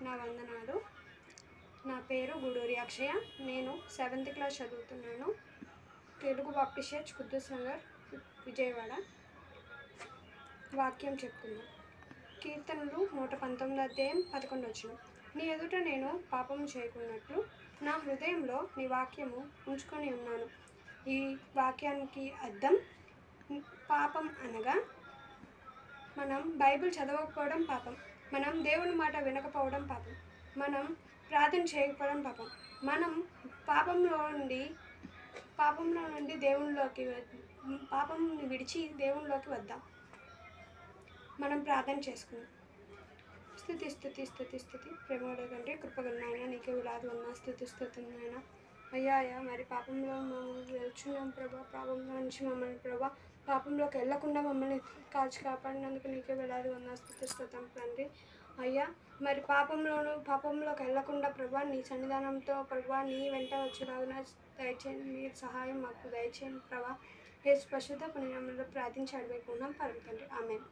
నా వందనాలు. నా పేరు గూడూరి అక్షయ. నేను 7th క్లాస్ చదువుతున్నాను. Telugu Baptist church Kuddus Nagar, Vijayawada. వాక్యం చెప్పుకుందాం. కీర్తనలు 119 అధ్యాయం 11 వచనం. నీ ఎదుట నేను పాపము చేయకున్నట్లు నా హృదయంలో నీ వాక్యము ఉంచుకొని ఉన్నాను. ఈ వాక్యానికి అర్థం, పాపం అనగా మనం బైబిల్ చదవకపోవడం పాపం, మనం దేవుని మాట వినకపోవడం పాపం, మనం ప్రార్థన చేయకపోవడం పాపం. మనం పాపంలో నుండి దేవునిలోకి పాపం విడిచి దేవునిలోకి వద్దాం. మనం ప్రార్థన చేసుకుందాం. స్తుతి స్తుతి స్తుతి స్తుతి ప్రేమోడ తండ్రి, కృపగల నాయన, నీకే వేలాది వందనాలు, స్తుతి నాయన. అయ్యా మరి పాపంలో మమ్మల్ని వెళ్తున్నాం ప్రభా. పాపంలో నుంచి మమ్మల్ని ప్రభా, పాపంలోకి వెళ్లకుండా మమ్మల్ని కాచి కాపాడినందుకు నీకే వేలాది వందనాలు, స్తుతం తండ్రి. అయ్యా మరి పాపంలోకి వెళ్లకుండా ప్రభా, నీ సన్నిధానంతో ప్రభా నీ వెంట వచ్చేలాగా దయచేయండి. మీరు సహాయం మాకు దయచేయండి ప్రభా. యేసు పరిశుద్ధ పుణ్యనామములో ప్రార్థించి అడివేకున్నాం పరమ తండ్రి. ఆమేన్.